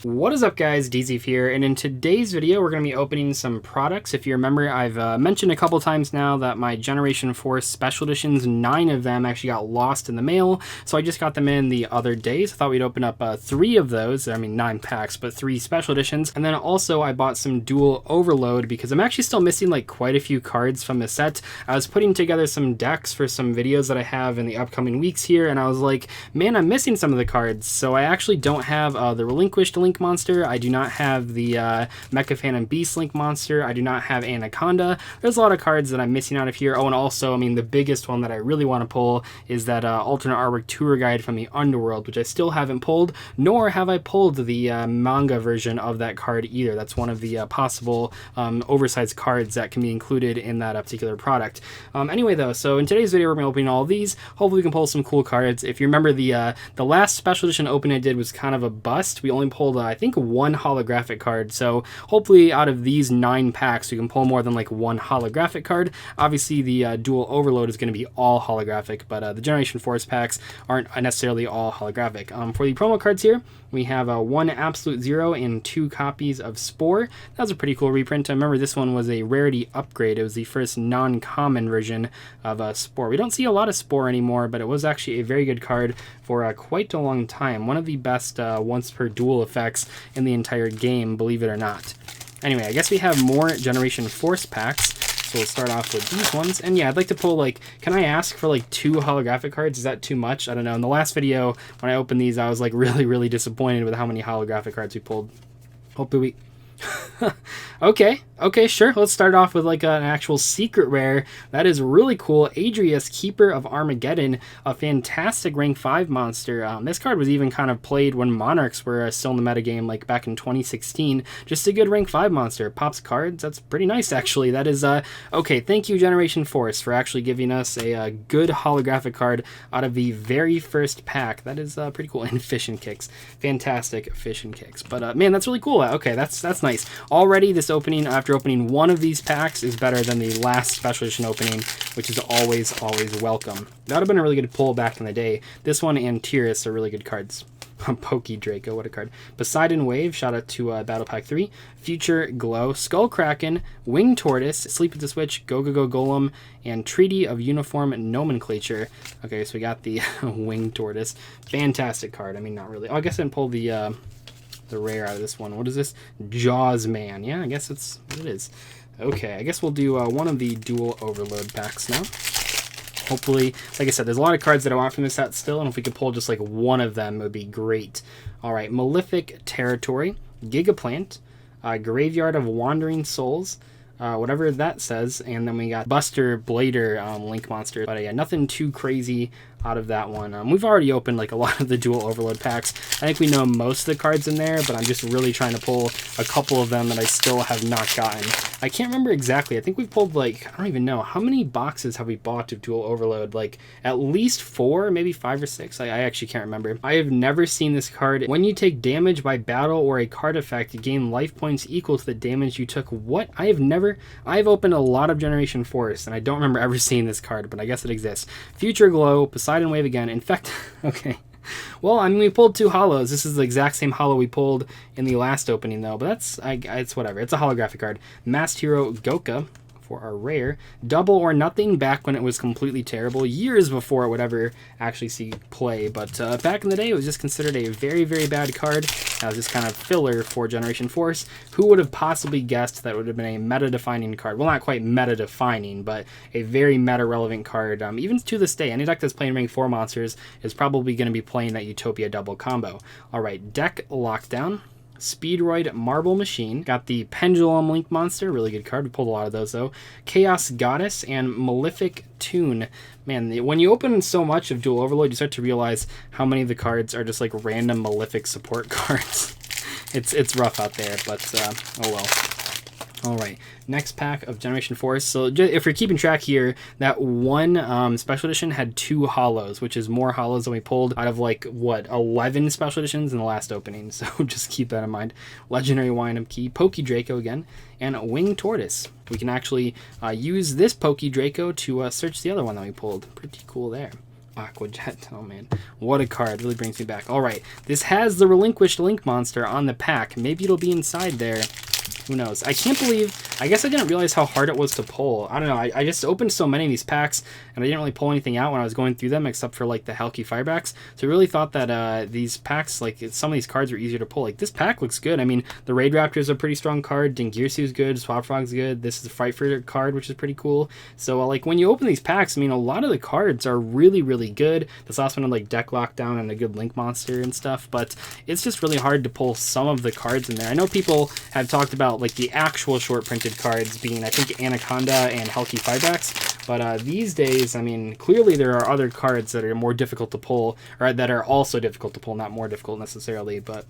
What is up, guys? Dzeeff here, and in today's video we're going to be opening some products. If you remember, I've mentioned a couple times now that my Generation 4 Special Editions, 9 of them actually got lost in the mail, so I just got them in the other day. So I thought we'd open up 3 of those. I mean 9 packs, but 3 Special Editions. And then also I bought some Dual Overload because I'm actually still missing like quite a few cards from the set. I was putting together some decks for some videos that I have in the upcoming weeks here, and I was like, man, I'm missing some of the cards. So I actually don't have the Relinquished Link Monster. I do not have the Mecha Phantom Beast Link Monster. I do not have Anaconda. There's a lot of cards that I'm missing out of here. Oh, and also, I mean, the biggest one that I really want to pull is that alternate artwork tour guide from the Underworld, which I still haven't pulled, nor have I pulled the manga version of that card either. That's one of the possible oversized cards that can be included in that particular product. Anyway, though, so in today's video, we're going to be opening all of these. Hopefully, we can pull some cool cards. If you remember, the last special edition opening I did was kind of a bust. We only pulled, I think, 1 holographic card. So hopefully, out of these 9 packs, we can pull more than like 1 holographic card. Obviously, the Dual Overload is going to be all holographic, but the Generation 4's packs aren't necessarily all holographic. For the promo cards here, we have 1 Absolute Zero and 2 copies of Spore. That was a pretty cool reprint. I remember this one was a rarity upgrade. It was the first non-common version of Spore. We don't see a lot of Spore anymore, but it was actually a very good card for quite a long time. One of the best once per duel effects in the entire game, believe it or not. Anyway, I guess we have more Generation Force packs. So we'll start off with these ones. And yeah, I'd like to pull, like, can I ask for like 2 holographic cards? Is that too much? I don't know. In the last video, when I opened these, I was like really disappointed with how many holographic cards we pulled. Hopefully we... Okay, sure. Let's start off with like an actual secret rare. That is really cool. Adrius, Keeper of Armageddon, a fantastic rank 5 monster. This card was even kind of played when Monarchs were still in the metagame, like back in 2016. Just a good rank 5 monster. Pops cards. That's pretty nice, actually. That is, okay, thank you, Generation Force, for actually giving us a good holographic card out of the very first pack. That is pretty cool. And Fish and Kicks. Fantastic Fish and Kicks. But, man, that's really cool. Okay, that's nice. Already, this opening, after opening one of these packs, is better than the last special edition opening, which is always welcome. That would have been a really good pull back in the day. This one and Tyrus are really good cards. Pokey Draco, what a card. Poseidon Wave, shout out to Battle Pack 3. Future Glow, Skull Kraken, Winged Tortoise, Sleep with the Switch, Go Golem, and Treaty of Uniform Nomenclature. Okay, so we got the Winged Tortoise. Fantastic card. I mean, not really. Oh, I guess I didn't pull the rare out of this one. What is this? Jaws Man. Yeah, I guess that's what it is. Okay, I guess we'll do one of the Dual Overload packs now. Hopefully, like I said, there's a lot of cards that I want from this set still, and if we could pull just like one of them, it would be great. All right, Malefic Territory, Gigaplant, Graveyard of Wandering Souls, whatever that says, and then we got Buster Blader Link Monster. But yeah, nothing too crazy out of that one. We've already opened like a lot of the Dual Overload packs. I think we know most of the cards in there, but I'm just really trying to pull a couple of them that I still have not gotten. I can't remember exactly. I think we've pulled like, I don't even know, how many boxes have we bought of Dual Overload? Like at least 4, maybe 5 or 6. I actually can't remember. I have never seen this card. When you take damage by battle or a card effect, you gain life points equal to the damage you took. What? I've opened a lot of Generation Force, and I don't remember ever seeing this card, but I guess it exists. Future Glow, Poseidon Wave again. In fact, okay. Well, I mean, we pulled 2 holos. This is the exact same holo we pulled in the last opening, though. But it's whatever. It's a holographic card. Masked Hero Goka for our rare. Double or Nothing back when it was completely terrible. Years before it would ever actually see play. But back in the day, it was just considered a very bad card. That was just kind of filler for Generation Force. Who would have possibly guessed that would have been a meta-defining card? Well, not quite meta-defining, but a very meta-relevant card. Even to this day, any deck that's playing rank 4 monsters is probably going to be playing that Utopia double combo. All right, Deck Lockdown. Speedroid Marble Machine. Got the Pendulum Link Monster. Really good card. We pulled a lot of those, though. Chaos Goddess and Malefic Tune. Man, when you open so much of Dual Overload, you start to realize how many of the cards are just like random Malefic support cards. It's rough out there, but oh well. All right, next pack of Generation Force. So if you're keeping track here, that one special edition had 2 holos, which is more holos than we pulled out of like, what, 11 special editions in the last opening. So just keep that in mind. Legendary Wind-Up Key, Pokey Draco again, and Winged Tortoise. We can actually use this Pokey Draco to search the other one that we pulled. Pretty cool there. Aqua Jet. Oh man, what a card. Really brings me back. All right, this has the Relinquished Link monster on the pack. Maybe it'll be inside there. Who knows? I can't believe, I guess I didn't realize how hard it was to pull. I don't know, I just opened so many of these packs, and I didn't really pull anything out when I was going through them, except for, like, the Halky Firebacks. So I really thought that these packs, like, some of these cards were easier to pull. Like, this pack looks good. I mean, the Raid Raptor is a pretty strong card, Dingirsu's good, Swap Frog's good, this is a Frightfur card, which is pretty cool. So, like, when you open these packs, I mean, a lot of the cards are really, really good. This last one had, like, Deck Lockdown and a good Link monster and stuff, but it's just really hard to pull some of the cards in there. I know people have talked about, like, the actual short printed cards being, I think, Anaconda and Halky Firebacks, but these days, I mean, clearly there are other cards that are more difficult to pull, or that are also difficult to pull, not more difficult necessarily, but...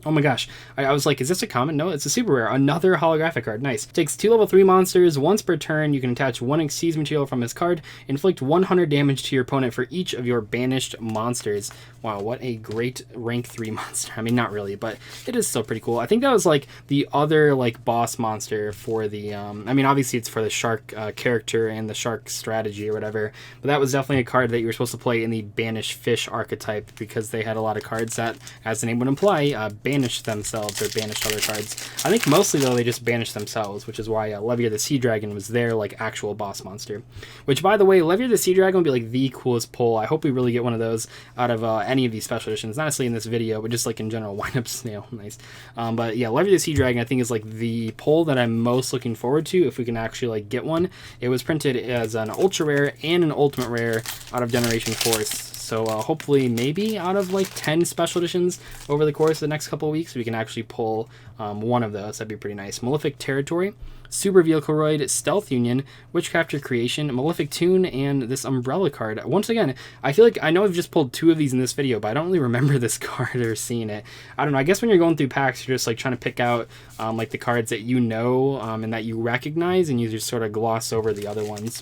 Oh my gosh, I was like, is this a common? No, it's a super rare. Another holographic card. Nice. Takes 2 level 3 monsters. Once per turn, you can attach 1 Exceed material from his card. Inflict 100 damage to your opponent for each of your banished monsters. Wow, what a great rank 3 monster. I mean, not really, but it is still pretty cool. I think that was like the other like boss monster for the, I mean, obviously it's for the shark character and the shark strategy or whatever, but that was definitely a card that you were supposed to play in the banished fish archetype because they had a lot of cards that, as the name would imply, banished themselves or banished other cards. I think mostly though they just banished themselves, which is why Levier the Sea Dragon was their like actual boss monster. Which, by the way, Levier the Sea Dragon would be like the coolest pull. I hope we really get one of those out of any of these special editions, not necessarily in this video, but just like in general. Wind Up Snail, nice. But yeah, Levier the Sea Dragon I think is like the pull that I'm most looking forward to if we can actually like get one. It was printed as an ultra rare and an ultimate rare out of Generation Force. So hopefully maybe out of like 10 special editions over the course of the next couple of weeks, we can actually pull one of those. That'd be pretty nice. Malefic Territory, Super Vehicleroid, Stealth Union, Witchcrafter Creation, Malefic Tune, and this Umbrella card. Once again, I feel like I know I've just pulled 2 of these in this video, but I don't really remember this card or seeing it. I don't know. I guess when you're going through packs, you're just like trying to pick out like the cards that you know and that you recognize, and you just sort of gloss over the other ones.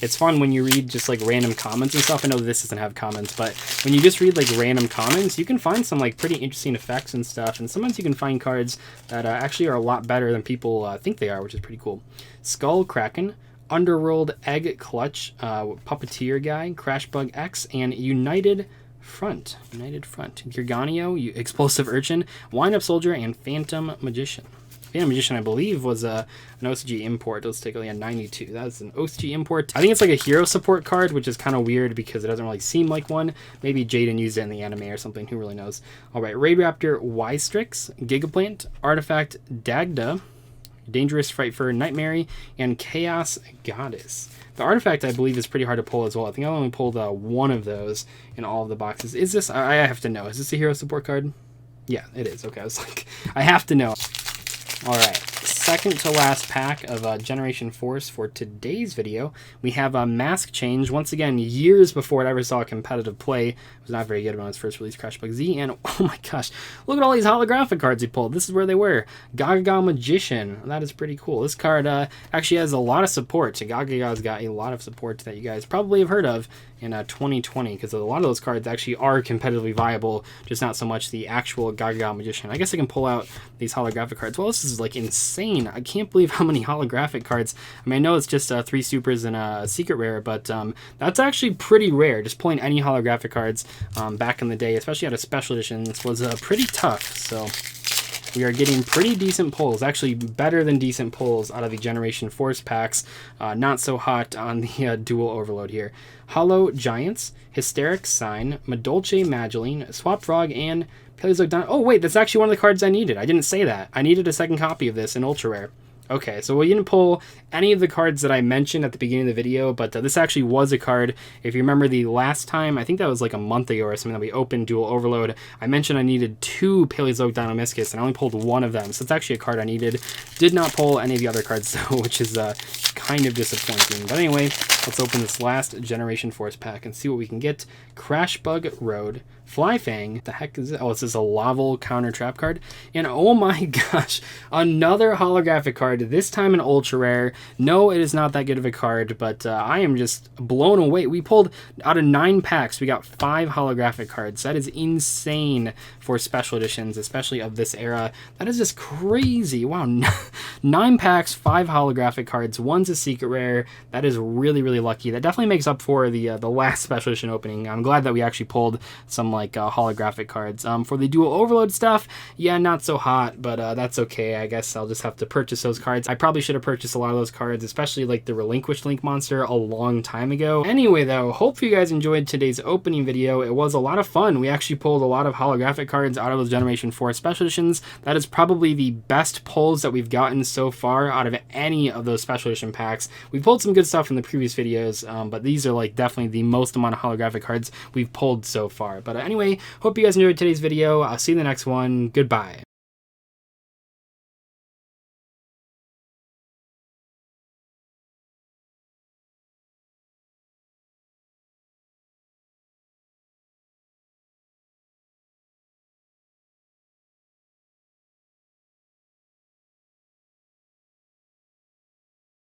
It's fun when you read just like random comments and stuff. I know this doesn't have comments, but when you just read like random comments, you can find some like pretty interesting effects and stuff. And sometimes you can find cards that actually are a lot better than people think they are, which is pretty cool. Skull Kraken, Underworld Egg Clutch, Puppeteer Guy, Crashbug X, and United Front. Kirganio, Explosive Urchin, Wind Up Soldier, and Phantom Magician. Phantom Magician, I believe, was an OCG import. Let's take a look at 92. That's an OCG import. I think it's like a hero support card, which is kind of weird because it doesn't really seem like one. Maybe Jaden used it in the anime or something. Who really knows? All right, Raid Raptor, Ystrix, Gigaplant, Artifact, Dagda, Dangerous Frightfur, Nightmare, and Chaos Goddess. The Artifact, I believe, is pretty hard to pull as well. I think I only pulled one of those in all of the boxes. Is this, I have to know, is this a hero support card? Yeah, it is. Okay, I was like, I have to know. All right, second to last pack of Generation Force for today's video. We have a Mask Change. Once again, years before it ever saw competitive play. It was not very good when it was first released, Crashbug Z. And oh my gosh, look at all these holographic cards he pulled. This is where they were. Gaga Magician. That is pretty cool. This card actually has a lot of support. So Gaga's got a lot of support that you guys probably have heard of in 2020, because a lot of those cards actually are competitively viable, just not so much the actual Gaga Magician. I guess I can pull out these holographic cards. Well, this is like insane. I can't believe how many holographic cards. I mean, I know it's just 3 supers and a secret rare, but that's actually pretty rare. Just pulling any holographic cards back in the day, especially out of special editions, was pretty tough. So we are getting pretty decent pulls, actually better than decent pulls out of the Generation Force packs. Not so hot on the Dual Overload here. Hollow Giants, Hysteric Sign, Madolche Mageline, Swap Frog, and Paleozoic. Oh wait, that's actually one of the cards I needed. I didn't say that. I needed a second copy of this in Ultra Rare. Okay, so we didn't pull any of the cards that I mentioned at the beginning of the video, but this actually was a card. If you remember the last time, I think that was like a month ago or something that we opened Dual Overload, I mentioned I needed 2 Paleozoic Dinomyscus, and I only pulled one of them, so it's actually a card I needed. Did not pull any of the other cards though, which is kind of disappointing. But anyway, let's open this last Generation Force pack and see what we can get. Crashbug Road, Flyfang. What the heck is it? Oh, this is a Laval counter trap card. And oh my gosh, another holographic card, this time an ultra rare. No, it is not that good of a card, but I am just blown away. We pulled out of 9 packs, we got 5 holographic cards. That is insane for special editions, especially of this era. That is just crazy. Wow, 9 packs, 5 holographic cards, 1's a secret rare. That is really, really lucky. That definitely makes up for the last special edition opening. I'm glad that we actually pulled some like holographic cards. For the dual overload stuff, yeah, not so hot, but that's okay. I guess I'll just have to purchase those cards. I probably should have purchased a lot of those cards, especially like the Relinquished Link monster a long time ago. Anyway though, hope you guys enjoyed today's opening video. It was a lot of fun. We actually pulled a lot of holographic cards out of those Generation 4 special editions. That is probably the best pulls that we've gotten so far out of any of those special edition packs. We pulled some good stuff in the previous videos, but these are like definitely the most amount of holographic cards we've pulled so far. But anyway, hope you guys enjoyed today's video. I'll see you in the next one. Goodbye.